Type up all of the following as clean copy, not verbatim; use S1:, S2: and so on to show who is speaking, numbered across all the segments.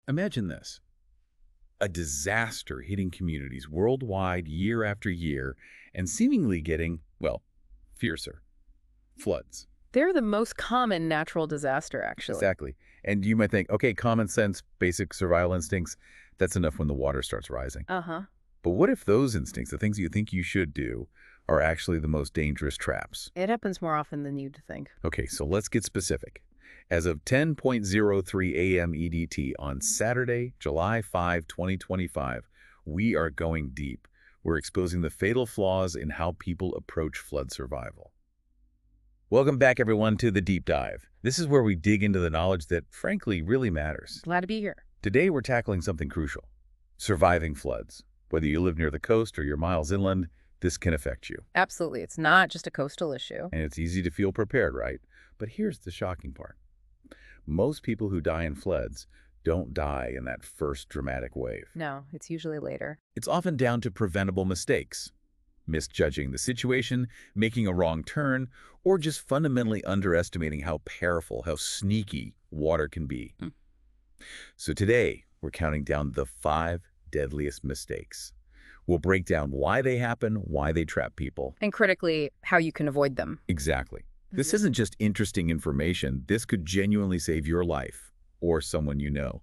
S1: Imagine this. A disaster hitting communities worldwide year after year and seemingly getting, well, fiercer. Floods.
S2: They're the most common natural disaster, actually.
S1: Exactly. And you might think, okay, common sense, basic survival instincts, that's enough when the water starts rising.
S2: Uh-huh.
S1: But what if those instincts, the things you think you should do, are actually the most dangerous traps?
S2: It happens more often than you'd think.
S1: Okay, so let's get specific. As of 10:03 a.m. EDT on Saturday, July 5, 2025, we are going deep. We're exposing the fatal flaws in how people approach flood survival. Welcome back, everyone, to The Deep Dive. This is where we dig into the knowledge that, frankly, really matters.
S2: Glad to be here.
S1: Today, we're tackling something crucial: surviving floods. Whether you live near the coast or you're miles inland, this can affect you.
S2: Absolutely. It's not just a coastal issue.
S1: And it's easy to feel prepared, right? But here's the shocking part. Most people who die in floods don't die in that first dramatic wave.
S2: No, it's usually later.
S1: It's often down to preventable mistakes, misjudging the situation, making a wrong turn, or just fundamentally underestimating how powerful, how sneaky water can be. So today, we're counting down the 5 deadliest mistakes. We'll break down why they happen, why they trap people.
S2: And critically, how you can avoid them.
S1: Exactly. This isn't just interesting information. This could genuinely save your life or someone you know.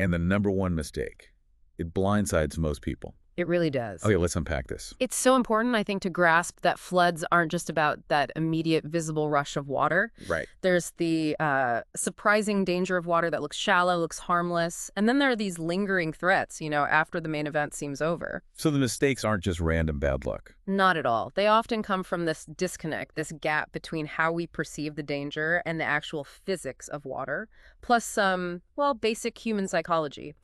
S1: And the number one mistake, it blindsides most people.
S2: It really does.
S1: Okay, let's unpack this.
S2: It's so important, I think, to grasp that floods aren't just about that immediate visible rush of water.
S1: Right.
S2: There's the surprising danger of water that looks shallow, looks harmless. And then there are these lingering threats, after the main event seems over.
S1: So the mistakes aren't just random bad luck.
S2: Not at all. They often come from this disconnect, this gap between how we perceive the danger and the actual physics of water, plus some, basic human psychology.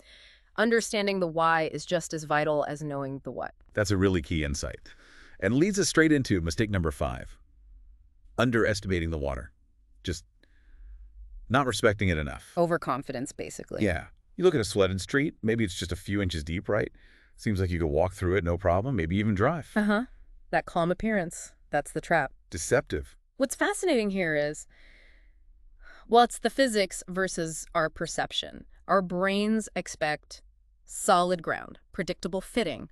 S2: Understanding the why is just as vital as knowing the what.
S1: That's a really key insight. And leads us straight into mistake number 5. Underestimating the water. Just not respecting it enough.
S2: Overconfidence, basically.
S1: Yeah. You look at a flooded street, maybe it's just a few inches deep, right? Seems like you could walk through it, no problem, maybe even drive.
S2: Uh-huh. That calm appearance. That's the trap.
S1: Deceptive.
S2: What's fascinating here is, it's the physics versus our perception. Our brains expect solid ground, predictable fitting.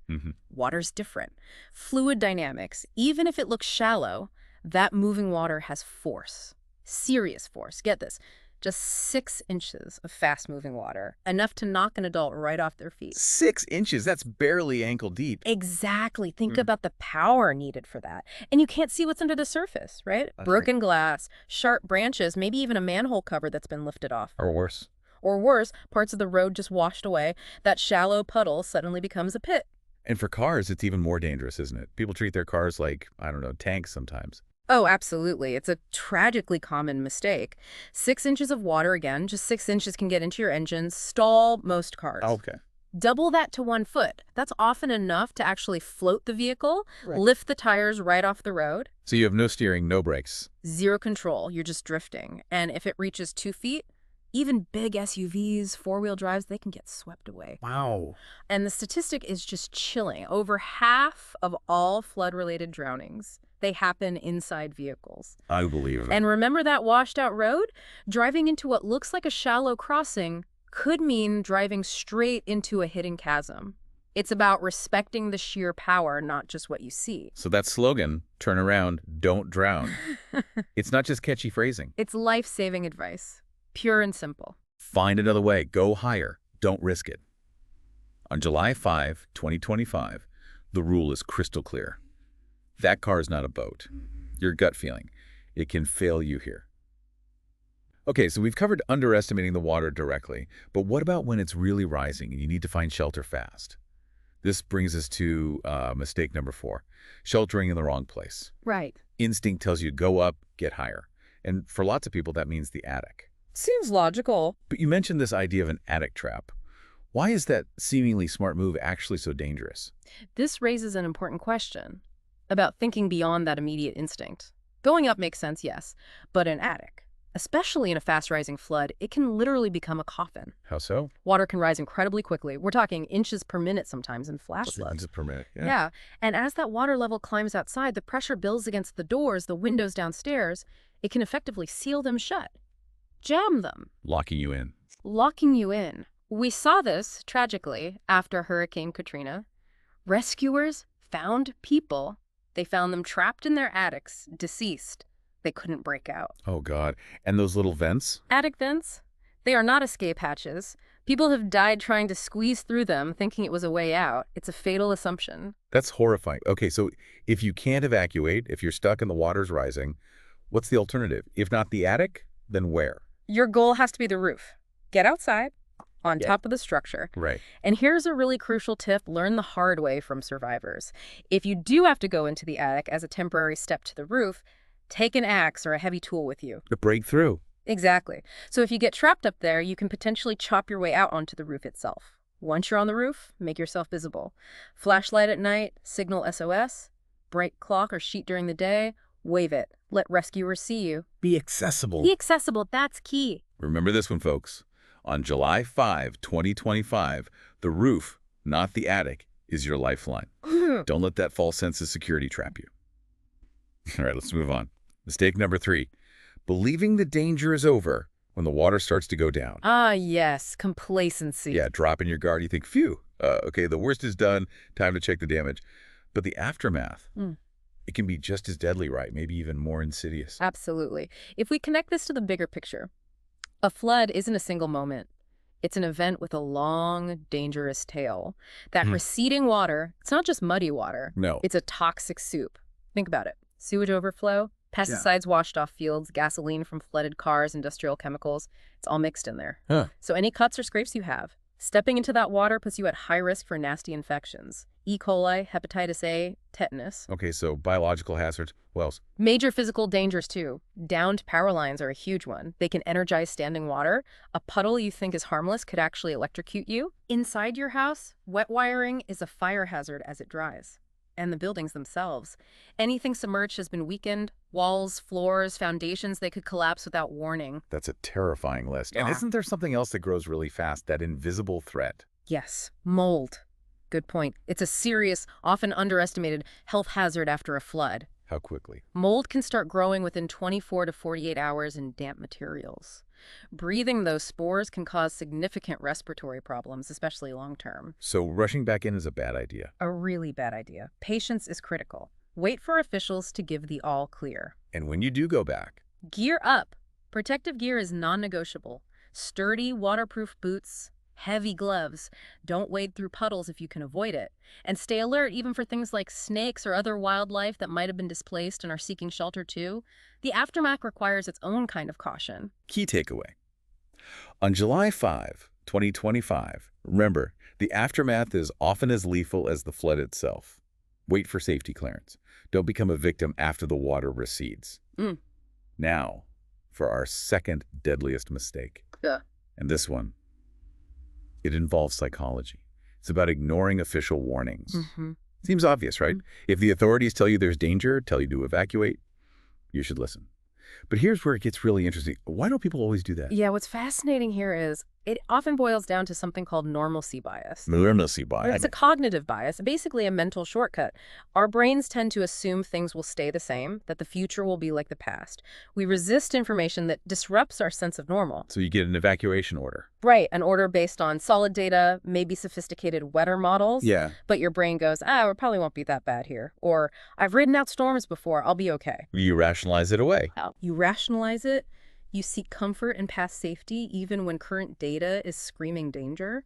S2: Water's different. Fluid dynamics. Even if it looks shallow, that moving water has force. Serious force. Get this. Just 6 inches of fast-moving water. Enough to knock an adult right off their feet.
S1: 6 inches? That's barely ankle deep.
S2: Exactly. Think about the power needed for that. And you can't see what's under the surface, right? Broken glass, sharp branches, maybe even a manhole cover that's been lifted off.
S1: Or worse.
S2: Or worse, parts of the road just washed away. That shallow puddle suddenly becomes a pit.
S1: And for cars, it's even more dangerous, isn't it? People treat their cars like, tanks sometimes.
S2: Oh, absolutely. It's a tragically common mistake. 6 inches of water, again, just 6 inches can get into your engine, stall most cars.
S1: Okay.
S2: Double that to 1 foot. That's often enough to actually float the vehicle, lift the tires right off the road.
S1: So you have no steering, no brakes.
S2: Zero control. You're just drifting. And if it reaches 2 feet, even big SUVs, 4-wheel drives, they can get swept away.
S1: Wow.
S2: And the statistic is just chilling. Over half of all flood-related drownings, they happen inside vehicles.
S1: I believe it.
S2: And remember that washed-out road? Driving into what looks like a shallow crossing could mean driving straight into a hidden chasm. It's about respecting the sheer power, not just what you see.
S1: So that slogan, turn around, don't drown. It's not just catchy phrasing.
S2: It's life-saving advice. Pure and simple.
S1: Find another way. Go higher. Don't risk it. On July 5, 2025, the rule is crystal clear. That car is not a boat. Your gut feeling. It can fail you here. Okay, so we've covered underestimating the water directly, but what about when it's really rising and you need to find shelter fast? This brings us to mistake number 4, sheltering in the wrong place.
S2: Right.
S1: Instinct tells you go up, get higher. And for lots of people, that means the attic.
S2: Seems logical.
S1: But you mentioned this idea of an attic trap. Why is that seemingly smart move actually so dangerous?
S2: This raises an important question about thinking beyond that immediate instinct. Going up makes sense, yes, but an attic, especially in a fast-rising flood, it can literally become a coffin.
S1: How so?
S2: Water can rise incredibly quickly. We're talking inches per minute sometimes in flash floods.
S1: Inches per minute,
S2: Yeah, and as that water level climbs outside, the pressure builds against the doors, the windows downstairs. It can effectively seal them shut. Jam them.
S1: Locking you in.
S2: Locking you in. We saw this, tragically, after Hurricane Katrina. Rescuers found people. They found them trapped in their attics, deceased. They couldn't break out.
S1: Oh, God. And those little vents?
S2: Attic vents? They are not escape hatches. People have died trying to squeeze through them, thinking it was a way out. It's a fatal assumption.
S1: That's horrifying. Okay, so if you can't evacuate, if you're stuck and the water's rising, what's the alternative? If not the attic, then where?
S2: Your goal has to be the roof. Get outside, on
S1: Yeah.
S2: top of the structure.
S1: Right.
S2: And here's a really crucial tip, learn the hard way from survivors. If you do have to go into the attic as a temporary step to the roof, take an axe or a heavy tool with you.
S1: The breakthrough.
S2: Exactly. So if you get trapped up there, you can potentially chop your way out onto the roof itself. Once you're on the roof, make yourself visible. Flashlight at night, signal SOS, bright clock or sheet during the day, wave it. Let rescuers see you.
S1: Be accessible.
S2: Be accessible, that's key.
S1: Remember this one, folks. On July 5, 2025, the roof, not the attic, is your lifeline. Don't let that false sense of security trap you. All right, let's move on. Mistake number 3. Believing the danger is over when the water starts to go down.
S2: Ah, yes, complacency.
S1: Yeah, dropping your guard. You think, phew, okay, the worst is done. Time to check the damage. But the aftermath, it can be just as deadly, right? Maybe even more insidious.
S2: Absolutely. If we connect this to the bigger picture, a flood isn't a single moment. It's an event with a long, dangerous tail. That receding water, it's not just muddy water.
S1: No.
S2: It's a toxic soup. Think about it. Sewage overflow, pesticides washed off fields, gasoline from flooded cars, industrial chemicals. It's all mixed in there.
S1: Huh.
S2: So any cuts or scrapes you have, stepping into that water puts you at high risk for nasty infections. E. coli, hepatitis A, tetanus.
S1: Okay, so biological hazards. What else?
S2: Major physical dangers, too. Downed power lines are a huge one. They can energize standing water. A puddle you think is harmless could actually electrocute you. Inside your house, wet wiring is a fire hazard as it dries. And the buildings themselves. Anything submerged has been weakened. Walls, floors, foundations, they could collapse without warning.
S1: That's a terrifying list. And
S2: Yeah.
S1: isn't there something else that grows really fast, that invisible threat?
S2: Yes, mold. Good point. It's a serious, often underestimated health hazard after a flood.
S1: How quickly?
S2: Mold can start growing within 24 to 48 hours in damp materials. Breathing those spores can cause significant respiratory problems, especially long-term.
S1: So rushing back in is a bad idea.
S2: A really bad idea. Patience is critical. Wait for officials to give the all clear.
S1: And when you do go back,
S2: Gear up. Protective gear is non-negotiable. Sturdy, waterproof boots, heavy gloves. Don't wade through puddles if you can avoid it. And stay alert even for things like snakes or other wildlife that might have been displaced and are seeking shelter too. The aftermath requires its own kind of caution.
S1: key takeaway. On July 5, 2025, remember, the aftermath is often as lethal as the flood itself. Wait for safety clearance. Don't become a victim after the water recedes. Now, for our second deadliest mistake.
S2: Yeah.
S1: And this one, it involves psychology. It's about ignoring official warnings. Seems obvious, right? If the authorities tell you there's danger, tell you to evacuate, you should listen. But here's where it gets really interesting. Why don't people always do that?
S2: Yeah, what's fascinating here is it often boils down to something called normalcy bias.
S1: Normalcy bias.
S2: It's a cognitive bias, basically a mental shortcut. Our brains tend to assume things will stay the same, that the future will be like the past. We resist information that disrupts our sense of normal.
S1: So you get an evacuation order.
S2: Right, an order based on solid data, maybe sophisticated weather models.
S1: Yeah.
S2: But your brain goes, it probably won't be that bad here. Or, I've ridden out storms before, I'll be okay.
S1: You rationalize it away.
S2: You rationalize it. You seek comfort and past safety even when current data is screaming danger.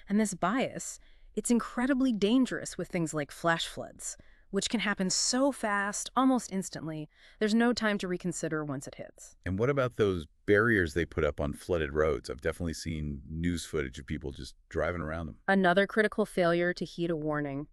S2: And this bias, it's incredibly dangerous with things like flash floods, which can happen so fast, almost instantly. There's no time to reconsider once it hits.
S1: And what about those barriers they put up on flooded roads? I've definitely seen news footage of people just driving around them.
S2: Another critical failure to heed a warning.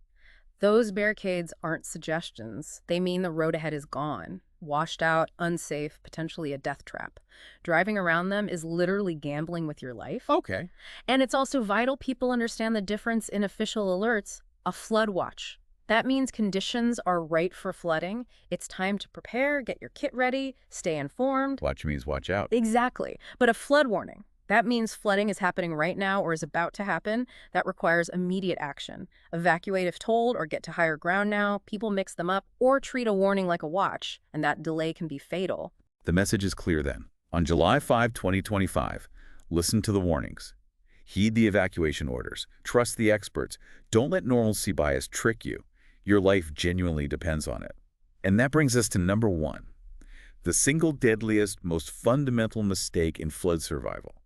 S2: Those barricades aren't suggestions. They mean the road ahead is gone, washed out, unsafe, potentially a death trap. Driving around them is literally gambling with your life.
S1: Okay.
S2: And it's also vital people understand the difference in official alerts. A flood watch. That means conditions are right for flooding. It's time to prepare, get your kit ready, stay informed.
S1: Watch means watch out.
S2: Exactly. But a flood warning. That means flooding is happening right now or is about to happen. That requires immediate action. Evacuate if told or get to higher ground now. People mix them up or treat a warning like a watch, and that delay can be fatal.
S1: The message is clear then. On July 5, 2025, listen to the warnings. Heed the evacuation orders. Trust the experts. Don't let normalcy bias trick you. Your life genuinely depends on it. And that brings us to number 1, the single deadliest, most fundamental mistake in flood survival.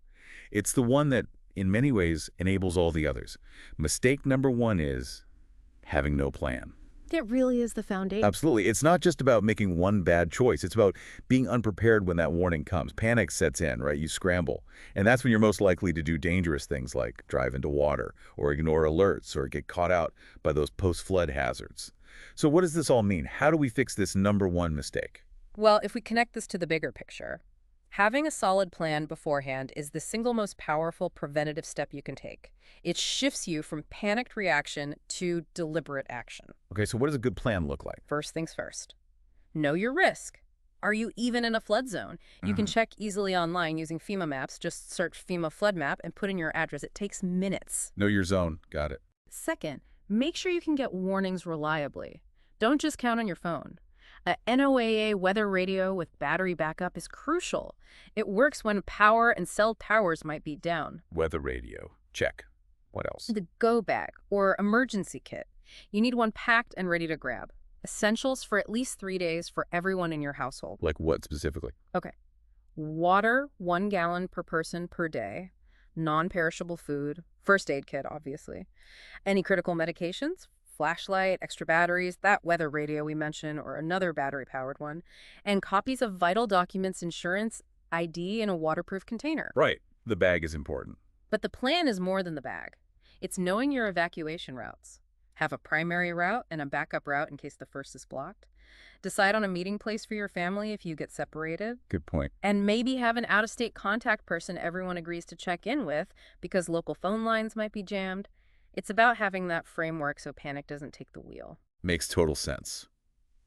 S1: It's the one that, in many ways, enables all the others. Mistake number 1 is having no plan.
S2: It really is the foundation.
S1: Absolutely. It's not just about making one bad choice. It's about being unprepared when that warning comes. Panic sets in, right? You scramble. And that's when you're most likely to do dangerous things like drive into water or ignore alerts or get caught out by those post-flood hazards. So what does this all mean? How do we fix this number 1 mistake?
S2: Well, if we connect this to the bigger picture, having a solid plan beforehand is the single most powerful preventative step you can take. It shifts you from panicked reaction to deliberate action.
S1: Okay, so what does a good plan look like?
S2: First things first. Know your risk. Are you even in a flood zone? You can check easily online using FEMA maps. Just search FEMA flood map and put in your address. It takes minutes.
S1: Know your zone. Got it.
S2: Second, make sure you can get warnings reliably. Don't just count on your phone. A NOAA weather radio with battery backup is crucial. It works when power and cell towers might be down.
S1: Weather radio. Check. What else?
S2: The go bag, or emergency kit. You need one packed and ready to grab. Essentials for at least 3 days for everyone in your household.
S1: Like what specifically?
S2: Okay. Water, 1 gallon per person per day. Non-perishable food. First aid kit, obviously. Any critical medications? Flashlight, extra batteries, that weather radio we mentioned, or another battery-powered one, and copies of vital documents, insurance, ID in a waterproof container.
S1: Right. The bag is important.
S2: But the plan is more than the bag. It's knowing your evacuation routes. Have a primary route and a backup route in case the first is blocked. Decide on a meeting place for your family if you get separated.
S1: Good point.
S2: And maybe have an out-of-state contact person everyone agrees to check in with because local phone lines might be jammed. It's about having that framework so panic doesn't take the wheel.
S1: Makes total sense.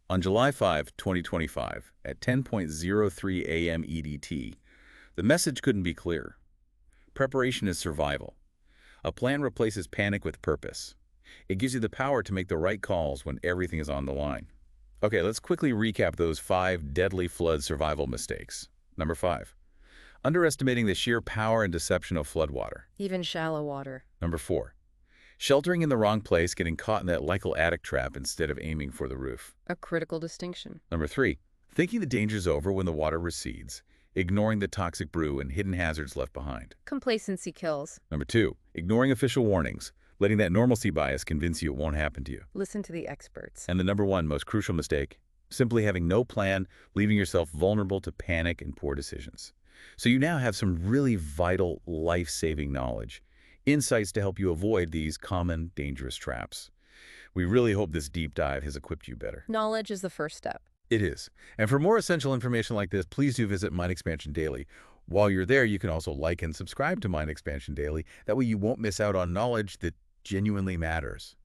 S1: On July 5, 2025, at 10:03 a.m. EDT, the message couldn't be clearer. Preparation is survival. A plan replaces panic with purpose. It gives you the power to make the right calls when everything is on the line. Okay, let's quickly recap those 5 deadly flood survival mistakes. Number 5, underestimating the sheer power and deception of floodwater.
S2: Even shallow water.
S1: Number 4, sheltering in the wrong place, getting caught in that Lycal attic trap instead of aiming for the roof.
S2: A critical distinction.
S1: Number 3, thinking the danger's over when the water recedes, ignoring the toxic brew and hidden hazards left behind.
S2: Complacency kills.
S1: Number 2, ignoring official warnings, letting that normalcy bias convince you it won't happen to you.
S2: Listen to the experts.
S1: And the number 1 most crucial mistake, simply having no plan, leaving yourself vulnerable to panic and poor decisions. So you now have some really vital, life-saving knowledge, insights to help you avoid these common, dangerous traps. We really hope this deep dive has equipped you better.
S2: Knowledge is the first step.
S1: It is. And for more essential information like this, please do visit Mind Expansion Daily. While you're there, you can also like and subscribe to Mind Expansion Daily. That way you won't miss out on knowledge that genuinely matters.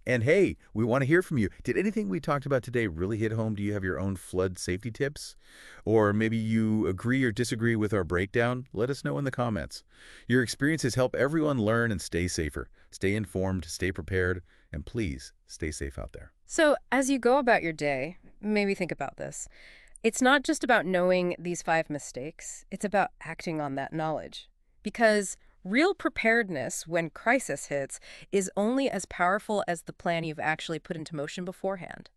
S1: And hey, we want to hear from you. Did anything we talked about today really hit home? Do you have your own flood safety tips? Or maybe you agree or disagree with our breakdown? Let us know in the comments. Your experiences help everyone learn and stay safer. Stay informed, stay prepared, and please stay safe out there.
S2: So as you go about your day, maybe think about this. It's not just about knowing these 5 mistakes. It's about acting on that knowledge. Because real preparedness when crisis hits is only as powerful as the plan you've actually put into motion beforehand.